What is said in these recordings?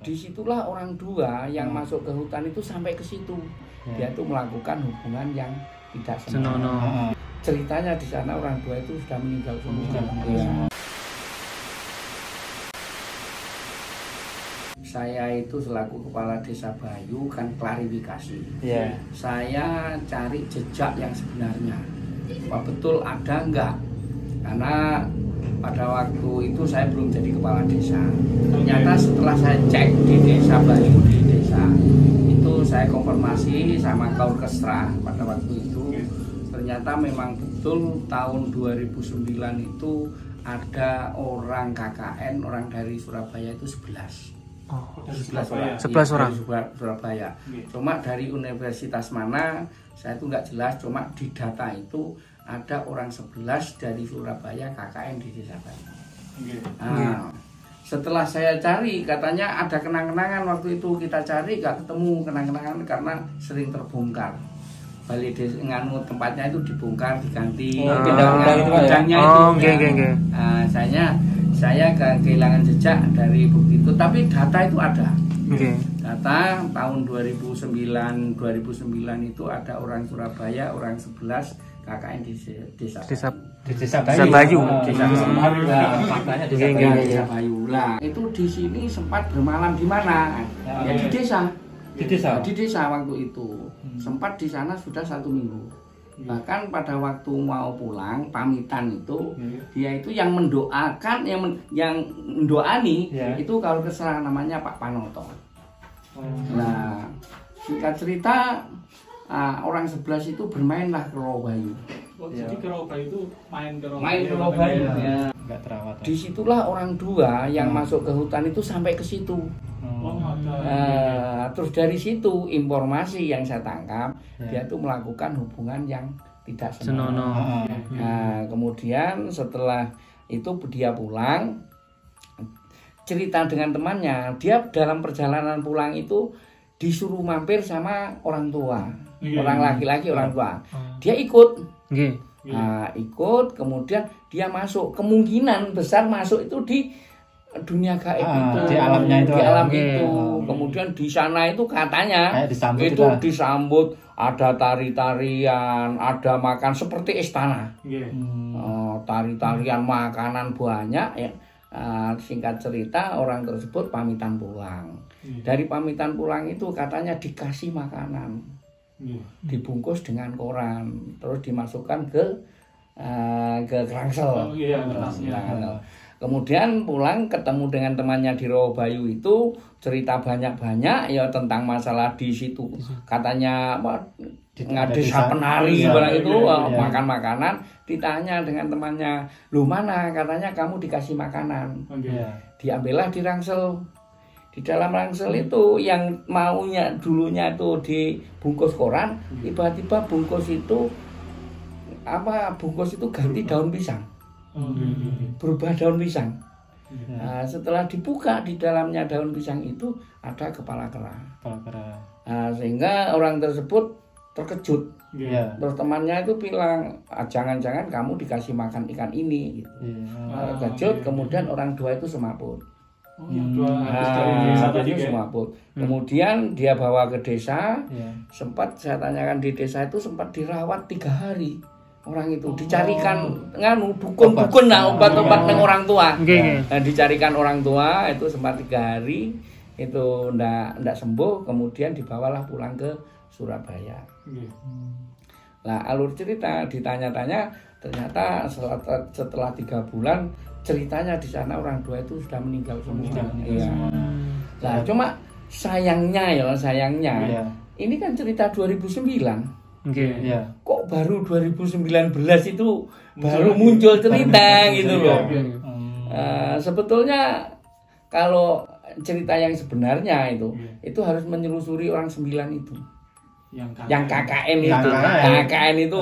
Disitulah orang dua yang masuk ke hutan itu sampai ke situ. Dia tuh melakukan hubungan yang tidak senonoh. Ceritanya di sana orang dua itu sudah meninggal semua. Saya itu selaku kepala desa Bayu kan klarifikasi. Saya cari jejak yang sebenarnya. Apa betul ada enggak? Karena pada waktu itu saya belum jadi kepala desa. Ternyata setelah saya cek di desa Bayu, di desa itu saya konfirmasi sama Kaur Kesra pada waktu itu. Ternyata memang betul tahun 2009 itu ada orang KKN, orang dari Surabaya itu 11. 11 orang dari Surabaya. Cuma dari universitas mana saya itu nggak jelas, cuma di data itu ada orang 11 dari Surabaya KKN di desa Bayu. Nah, setelah saya cari katanya ada kenang-kenangan, waktu itu kita cari nggak ketemu kenang-kenangan karena sering terbongkar. Balai desa nganu tempatnya itu dibongkar, diganti bidangnya itu. Nah, saya kehilangan jejak dari bukti itu, tapi data itu ada. Data tahun 2009 itu ada orang Surabaya, orang 11 KKN di desa Bayu. Desa Bayu. Lah, itu di sini sempat bermalam di mana? Ya di desa. Di desa waktu itu. Sempat di sana sudah 1 minggu. Bahkan pada waktu mau pulang pamitan itu dia itu yang mendoakan, yang mendoani itu kalau kesalahan namanya Pak Panoto. Nah, singkat cerita orang 11 itu bermainlah ke Rawabayu. Jadi ke Rawabayu itu main ke Rawabayu. Nggak terawat. Disitulah orang dua yang masuk ke hutan itu sampai ke situ. Terus dari situ informasi yang saya tangkap dia tuh melakukan hubungan yang tidak senonoh. Nah, kemudian setelah itu dia pulang, cerita dengan temannya, dia dalam perjalanan pulang itu disuruh mampir sama orang tua, orang laki-laki, orang tua. Dia ikut. Nah, ikut, kemudian dia masuk, kemungkinan besar masuk itu di dunia gaib itu, di alamnya itu, kemudian di sana itu katanya disambut ada tari-tarian, ada makan seperti istana, tari-tarian, makanan banyak ya. Singkat cerita orang tersebut pamitan pulang. Dari pamitan pulang itu katanya dikasih makanan, dibungkus dengan koran, terus dimasukkan ke krangsel. Kemudian pulang ketemu dengan temannya di Rawabayu itu cerita banyak-banyak ya tentang masalah di situ. Katanya desa penari barang itu makan makanan. Ditanya dengan temannya, "Loh mana?" Katanya kamu dikasih makanan. Diambillah di rangsel. Di dalam rangsel itu yang maunya dulunya itu dibungkus koran, tiba-tiba bungkus itu ganti daun pisang. Berubah daun pisang. Nah, setelah dibuka di dalamnya daun pisang itu ada kepala kera. Nah, sehingga orang tersebut terkejut. Terus temannya itu bilang, jangan-jangan kamu dikasih makan ikan ini. Gitu. Terkejut, kemudian orang dua itu semaput. Semaput. Kemudian dia bawa ke desa. Sempat saya tanyakan di desa itu sempat dirawat 3 hari. Orang itu dicarikan dukun obat-obat dengan orang tua. Dicarikan orang tua itu sempat 3 hari itu ndak sembuh, kemudian dibawalah pulang ke Surabaya. Lah alur cerita ditanya-tanya ternyata setelah 3 bulan ceritanya di sana orang dua itu sudah meninggal semua. Nah cuma sayangnya ini kan cerita 2009. Kok baru 2019 itu baru muncul cerita gitu loh. Sebetulnya kalau cerita yang sebenarnya itu harus menyelusuri orang 9 itu. Yang KKN itu. KKN itu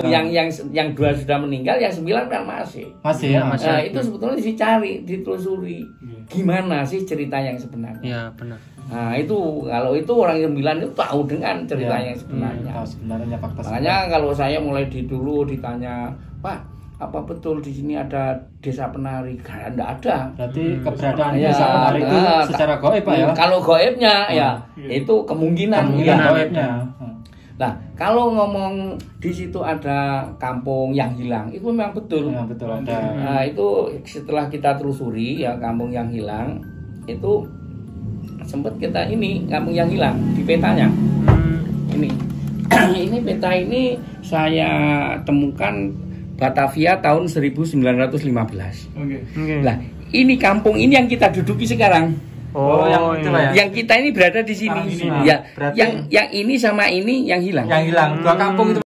yang 2 sudah meninggal, yang 9 kan masih. Itu sebetulnya dicari, ditelusuri. Gimana sih cerita yang sebenarnya? Ya, benar. Nah itu kalau itu orang yang 9 itu tahu dengan cerita yang sebenarnya. Tahu sebenarnya fakta. Makanya kalau saya mulai dulu ditanya, "Pak, apa betul di sini ada desa penari? Karena enggak ada. Berarti keberadaan Ya, desa penari itu secara gaib Pak ya. Kalau gaibnya ya itu kemungkinan ya. Gaibnya. Nah, kalau ngomong di situ ada kampung yang hilang, itu memang betul. Memang betul ada. Nah, itu setelah kita telusuri ya kampung yang hilang, itu sempat kita ini kampung yang hilang di petanya. Ini ini peta ini saya temukan Batavia tahun 1915. Nah, ini kampung ini yang kita duduki sekarang. Oh, yang itu Pak ya. Yang kita ini berada di sini. Sekarang ini. Ya, Berarti yang ini sama ini yang hilang. yang hilang dua kampung itu.